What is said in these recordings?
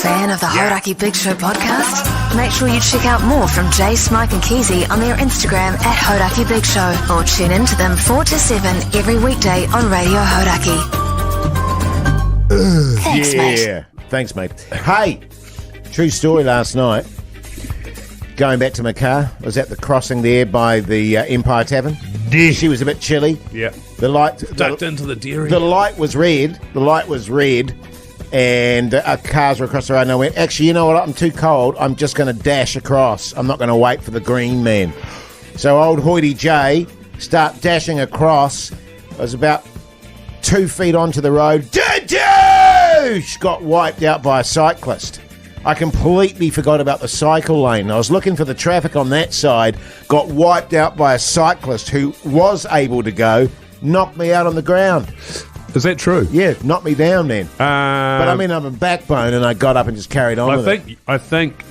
fan of the Hauraki Big Show podcast? Make sure you check out more from Jase, Mike and Keyzie on their Instagram at Hauraki Big Show, or tune in to them 4 to 7 every weekday on Radio Hauraki. Thanks, mate. Thanks, mate. Hey, true story last night. Going back to my car, I was at the crossing there by the Empire Tavern. She was a bit chilly. Yeah. The light Ducked into the dairy. The light was red. And cars were across the road. And I went, actually, you know what? I'm too cold. I'm just going to dash across. I'm not going to wait for the green man. So old Hoity J start dashing across. I was about 2 feet onto the road. Doosh! Got wiped out by a cyclist. I completely forgot about the cycle lane. I was looking for the traffic on that side, got wiped out by a cyclist who was able to go, knocked me out on the ground. Is that true? Yeah, knocked me down, man. But I mean, I'm a backbone, and I got up and just carried on with it. I think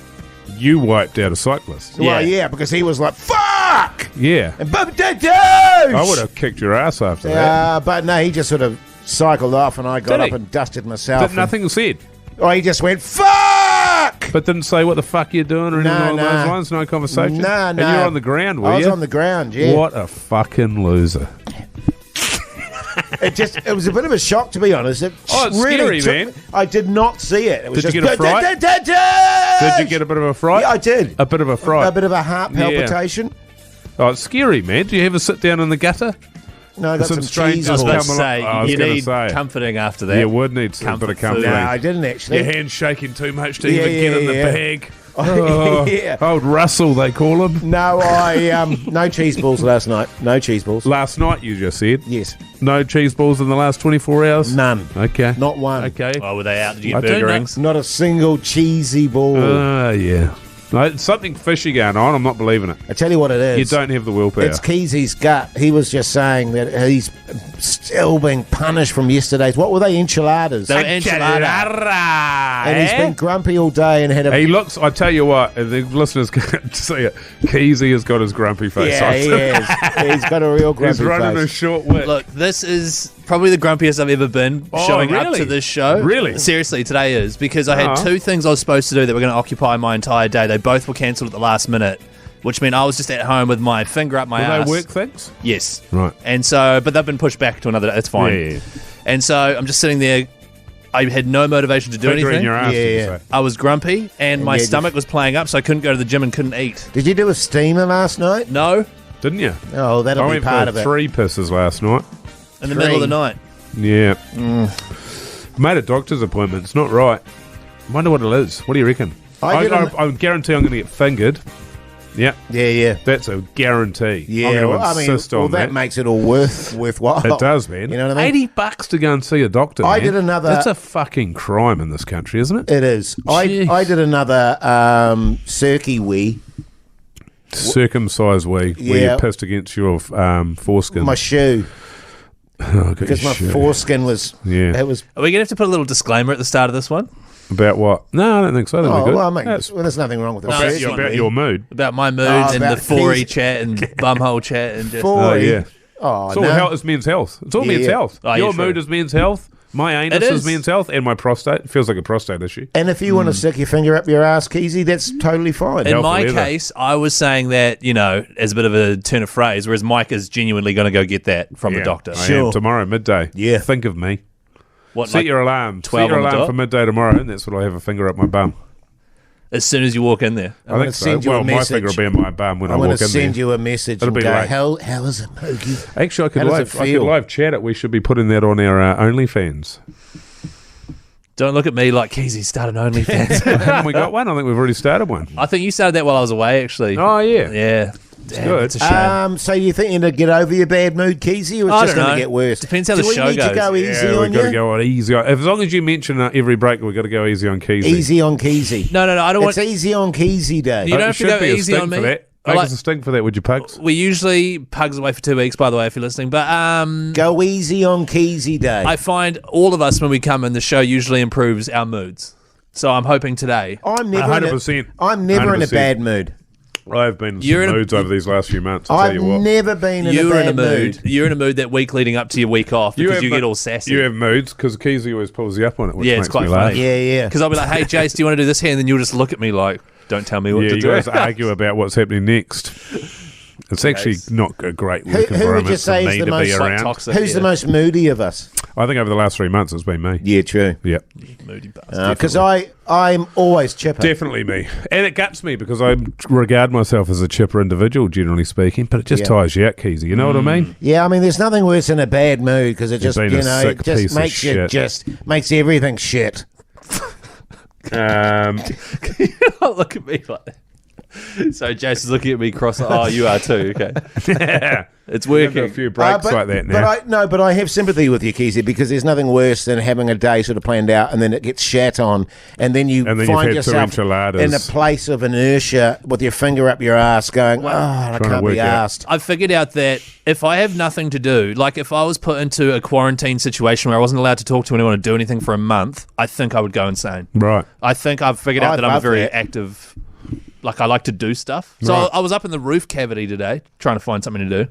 you wiped out a cyclist. Well, yeah, because he was like, fuck! Yeah. And I would have kicked your ass after that. But no, he just sort of cycled off, and I got up and dusted myself. But nothing was said. Oh, he just went, fuck! But didn't say what the fuck you're doing or anything along those lines? No conversation? No. And you were on the ground, were you? I was on the ground, yeah. What a fucking loser. It was a bit of a shock, to be honest. It's really scary, man. I did not see it. Did you get a fright? Did you get a bit of a fright? Yeah, I did. A bit of a fright. A bit of a heart palpitation. Oh, it's scary, man. Do you ever sit down in the gutter? No, I got some cheese. I was about to say, you need say. Comforting after that. You would need some bit of comforting. No, I didn't actually. Your hand's shaking too much to even get in the bag. Oh, yeah. Old Russell, they call him. No, no cheese balls last night. No cheese balls. Last night, you just said? Yes. No cheese balls in the last 24 hours? None. Okay. Not one. Okay. Oh, were they out? Did you get burger rings? Not a single cheesy ball. Yeah. No, something fishy going on. I'm not believing it. I tell you what it is. You don't have the willpower. It's Keyzie's gut. He was just saying that he's still being punished from yesterday's. What were they? Enchiladas. They were enchilada. And he's been grumpy all day and had a... He looks, I tell you what, the listeners can't see it. Keyzie has got his grumpy face. Yeah, he has. He's got a real grumpy face. He's running a short wit. Look, this is probably the grumpiest I've ever been showing up to this show. Really? Seriously, today is. Because I had 2 things I was supposed to do that were going to occupy my entire day. They both were cancelled at the last minute, which meant I was just at home with my finger up my ass. Were they work things? Yes. Right. And so, but they've been pushed back to another day. It's fine. Yeah. And so I'm just sitting there. I had no motivation to do Finger anything. in your ass, did you say? I was grumpy, and my stomach was playing up, so I couldn't go to the gym and couldn't eat. Did you do a steamer last night? No. Didn't you? Oh, that'll be part of it. 3 pisses last night. In the middle of the night. Yeah. Made a doctor's appointment. It's not right. Wonder what it is. What do you reckon? I guarantee I'm going to get fingered. Yeah. Yeah. That's a guarantee. Yeah, I'm going to insist on that makes it all worthwhile. It does, man. You know what I mean? $80 to go and see a doctor. I man. did another. That's a fucking crime in this country, isn't it? It is. I did another cirky wee. Circumcised wee. Yeah. Where you pissed against your foreskin. My shoe. Because my foreskin was. Yeah. It was. Are we going to have to put a little disclaimer at the start of this one? About what? No, I don't think so. Well, I mean, there's nothing wrong with it. About your mood. About my mood and the 4E chat and bumhole chat and just... Oh, yeah. Oh, it's all it's men's health. It's all men's health. Oh, your mood is men's health. My anus is men's health. And my prostate. It feels like a prostate issue. And if you want to stick your finger up your ass, Keyzie, that's totally fine. In my case, I was saying that, as a bit of a turn of phrase, whereas Mike is genuinely going to go get that from the doctor. I am tomorrow, midday. Yeah. Think of me. What, Set your alarm. 12 Set your on the alarm dot? for midday tomorrow, and that's when I have a finger up my bum. As soon as you walk in there. I think so. Well, my finger will be in my bum when I I'm walk in going there. to send you a message It'll and be go, like, how is it, Moogie? Actually, How does it I could feel? live chat it. We should be putting that on our OnlyFans. Don't look at me like Keyzie started OnlyFans. Haven't we got one? I think we've already started one. I think you started that while I was away, actually. Oh, yeah. Yeah. Damn, good. it's a shame. So you thinking to get over your bad mood, Keyzie, or it's I just don't going know. to get worse? Depends how Do the we show need goes. to go easy Yeah, on we've got to you? go on easy. As long as you mention every break, we've got to go easy on Keyzie. Easy on Keyzie. No, I don't want... It's easy on Keyzie day. You don't There have to should go be a easy sting on me. for that. Make us a sting for that, would you, Pugs? We usually... Pugs away for 2 weeks, by the way, if you're listening. But Go easy on Keyzie day. I find all of us, when we come in, the show usually improves our moods. So I'm hoping today. I'm never 100%. in a bad mood. I've been in You're some in a- moods over these last few months. I'll tell I've you what. never been in You a were bad in a mood. You're in a mood that week leading up to your week off because you get all sassy. You have moods because Keyzie always pulls you up on it, which Yeah, makes it's quite me funny. laugh. Yeah. Because I'll be like, hey, Jase, do you want to do this here? And then you'll just look at me like, don't tell me what Yeah, to you do. guys argue about what's happening next. It's actually not a great work Who would environment you for say is me the to most be around. toxic? Who's the most moody of us? I think over the last 3 months it's been me. Yeah, true. Yeah, moody bastard? Because I'm always chipper. definitely me. And it guts me because I regard myself as a chipper individual, generally speaking, but it just tires you out, Keyzie. You know what I mean? Yeah, I mean, the's nothing worse than a bad mood because it just, been a sick it just piece of makes you shit. just makes everything shit. Look at me like that. So Jase is looking at me cross. Oh, you are too. Okay, it's I've got working. a few breaks like that now. But I have sympathy with you, Keyzie, because there's nothing worse than having a day sort of planned out and then it gets shat on, and then you And then you've find had 2 yourself enchiladas. in a place of inertia with your finger up your ass, going, I to can't work be out. asked. I've figured out that if I have nothing to do, like if I was put into a quarantine situation where I wasn't allowed to talk to anyone or do anything for a month, I think I would go insane. Right. I think I've figured out I that I'm a love very that. active. Like I like to do stuff. So Right. I was up in the roof cavity today trying to find something to do.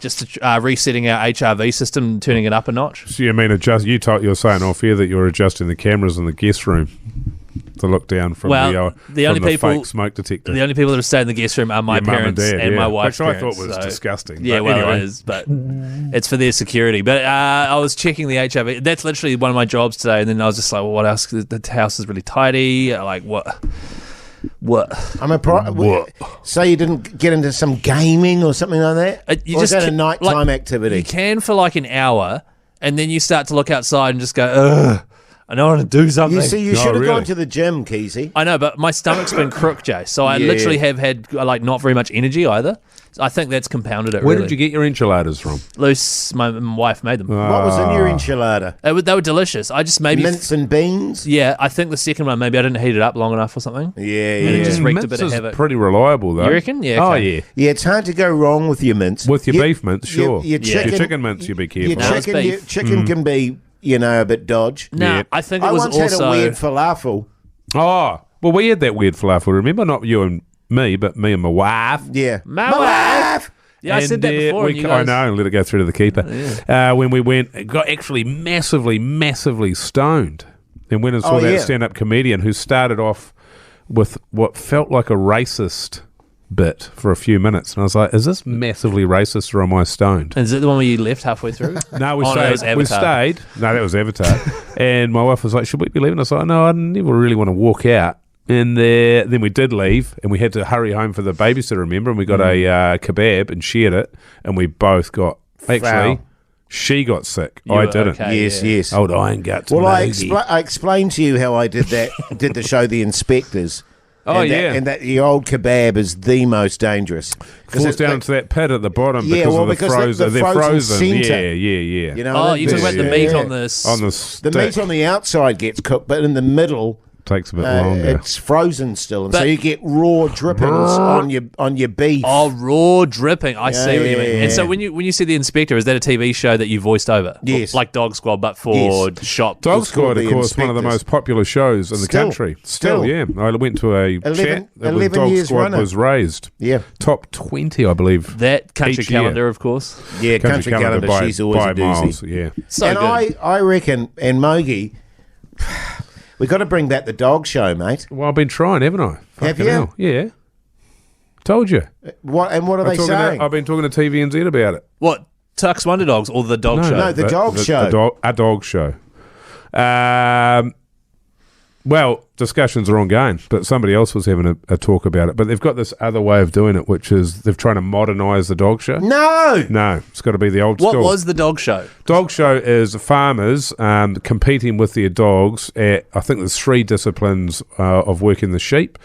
Just to, resetting our HRV system, turning it up a notch. So you mean you're saying off here that you're adjusting the cameras in the guest room to look down from the only people fake smoke detector. The only people that have stayed in the guest room are my Your mum parents and, dad, and yeah. my wife's Which I parents, thought was disgusting. Yeah, but well, anyway. it is, but it's for their security. But I was checking the HRV. That's literally one of my jobs today. And then I was just like, well, what else? The house is really tidy. Like, what? I'm a say you didn't get into some gaming or something like that? You Or is just that a like, nighttime activity? You can for like an hour, and then you start to look outside and just go, ugh, I don't want to do something. You see, you No, should have really? gone to the gym, Keyzie. I know, but my stomach's been crook, Jay. So I Yeah. literally have had like not very much energy either. So I think that's compounded it. Where really. did you get your enchiladas from? Loose? My wife made them. What was in your enchilada? They were delicious. I just maybe Mince and beans? yeah. I think the second one maybe I didn't heat it up long enough or something. Yeah, And it yeah. just wreaked a Mince bit of is havoc. pretty reliable, though. You reckon? Yeah, Oh, okay. yeah. Yeah, it's hard to go wrong with your mince. With your Your- beef mince, sure. Your chicken, Your chicken mince, you be careful. Your No, it's chicken, beef. chicken can be, a bit dodge. No, Yeah. I think it I was once also had a weird falafel. Oh, well, we had that weird falafel. Remember, not you and me, but me and my wife. Yeah. My wife. Yeah, I said that before. And you I guys, know, let it go through to the keeper. When we went, it got actually massively stoned, and went and saw Oh, that yeah. stand-up comedian who started off with what felt like a racist bit for a few minutes, and I was like, "Is this massively racist, or am I stoned?" Is it the one where you left halfway through? No, we Oh, no, it was stayed. We Avatar. stayed. No, that was Avatar. And my wife was like, "Should we be leaving?" I was like, "No, I never really want to walk out." And then we did leave, and we had to hurry home for the babysitter, remember? And we got a kebab and shared it, and we both got... Actually, Foul. she got sick. You I were didn't. okay. Yes, yeah. yes. Old iron guts. Well, I Mogi. explained to you how I did that. Did the show The Inspectors. Oh, and yeah. and that the old kebab is the most dangerous. 'Cause Falls it- down into that pit at the bottom Yeah, because well, of the because frozen. the They're frozen frozen. centre. Yeah. You know, Oh, that- you're talking about the yeah. meat on the On the The stick. meat on the outside gets cooked, but in the middle, Takes a bit longer. it's frozen still, and so But- you get raw drippings on your beef. Oh, raw dripping. I see what you mean. yeah, And so yeah. when you see The Inspector, is that a TV show that you voiced over? Yes. Like Dog Squad, but for Yes. shop. Dog It's called Squad, of The course, one of the Inspectors. most popular shows in the Still. country. Still. Yeah. I went to a 11 chat that 11 Dog years Squad runner. was raised. Yeah, Top 20, I believe. That country Each year. calendar, of course. yeah, country calendar. by, She's always by a doozy. miles. Yeah. So and good. I reckon, and Mogi, we got to bring back the dog show, mate. Well, I've been trying, haven't I? Have Fucking you? hell. Yeah. Told you. What are they saying? I've been talking to TVNZ about it. What? Tux Wonder Dogs or the dog show? No, the dog show. A dog show. Well, discussions are ongoing, but somebody else was having a talk about it. But they've got this other way of doing it, which is they're trying to modernise the dog show. No. No, it's got to be the old What school. was the dog show? Dog show is farmers competing with their dogs at, I think there's 3 disciplines of working the sheep.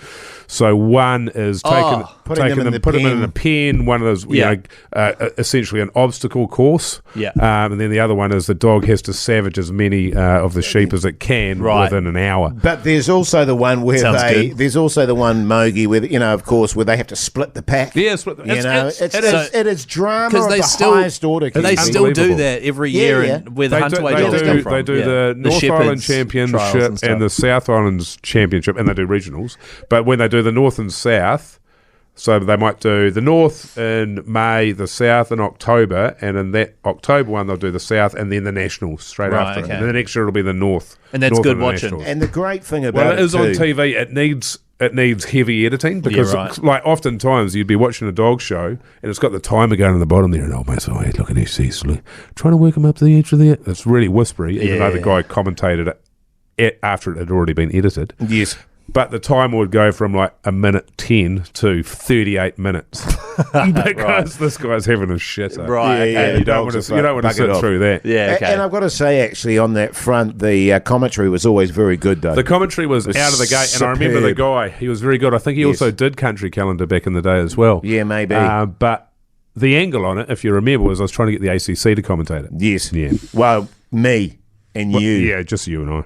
So one is Putting them in the put them in pen. a pen. One of those, essentially an obstacle course. Yeah. And then the other one is the dog has to savage as many of the sheep as it can Right. within an hour. But there's also the one where Sounds good. there's also the one Mogi with of course where they have to split the pack. Yeah, split the- it is drama Because of they the still highest order. they Keyzie. still do Unbelievable. that every Yeah, year, yeah. and where the They Hunter do, Way they dogs do, come from. they do Yeah. the North Shepherds Island trials Championship and stuff. and the South Islands Championship, and they do regionals. But when they do the North and South, So they might do the North in May, the South in October, and in that October one they'll do the South and then the Nationals straight after. okay. And then the next year it'll be the North. And that's North good the watching. Nationals. And the great thing about it is on too, TV. It needs heavy editing because, like, oftentimes you'd be watching a dog show and it's got the timer going on the bottom there, and oh, mate, hey, look at this, he's trying to work him up to the edge of the. It's really whispery, even though the guy commentated it after it had already been edited. Yes. But the timer would go from like a minute 10 to 38 minutes because this guy's having a shitter. Right. Yeah, Okay. You don't want to sit through that. Yeah. Okay. And I've got to say, actually, on that front, the commentary was always very good, though. The commentary was out of the gate, and I remember the guy. He was very good. I think he also did Country Calendar back in the day as well. Yeah, maybe. But the angle on it, if you remember, was I was trying to get the ACC to commentate it. Yes. Yeah. Well, me and you. Yeah, just you and I.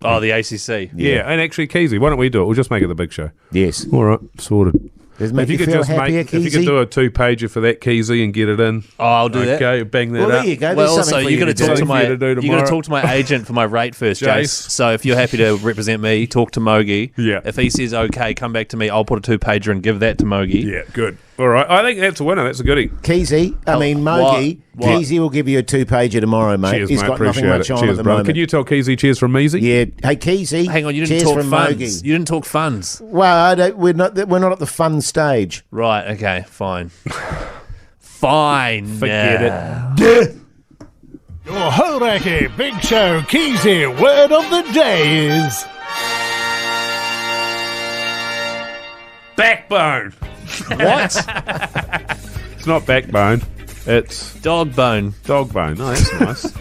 Oh, the ACC. Yeah, and actually, Keyzie, why don't we do it? We'll just make it the big show. Yes. All right, sorted. Does it make you feel happier, if you Keyzie? could do a 2-pager for that, Keyzie, and get it in. Oh, I'll do that. Okay, bang that Well, up. there you go. Well, There's also something for you got to to talk do. to my For you to do you got to tomorrow. talk to my agent for my rate first, Jase. Jase. So if you're happy to represent me, talk to Mogi. Yeah. If he says okay, come back to me. I'll put a 2-pager and give that to Mogi. Yeah, good. All right, I think that's a winner. That's a goodie. Keyzie, Mogi, what? Keyzie will give you a 2-pager tomorrow, mate. Cheers, He's mate. got nothing Appreciate much it. on Cheers, at the brother. moment. Can you tell Keyzie cheers from Measy? Yeah. Hey, Keyzie. Hang on, you didn't cheers talk from funds. Mogi. You didn't talk funds. Well, we're not at the fun stage. Right. Okay. Fine. Fine. Forget it. Your Hauraki Big Show Keyzie word of the day is Backbone. What? It's not backbone. It's Dog bone. dog bone. Oh, that's nice.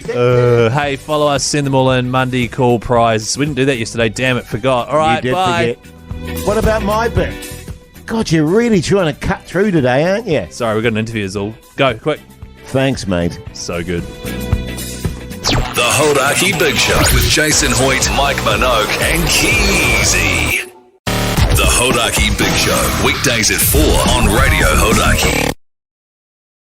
Hey, follow us. Send them all in. Monday call prize. We didn't do that yesterday. Damn it. Forgot. All right. You did Bye. forget. What about my bit? God, you're really trying to cut through today, aren't you? Sorry, we've got an interview. Is all. Go quick. Thanks, mate. So good. The Hauraki Big Show with Jason Hoyt, Mike Minogue, and Keyzie. The Hauraki Big Show, weekdays at 4 on Radio Hauraki.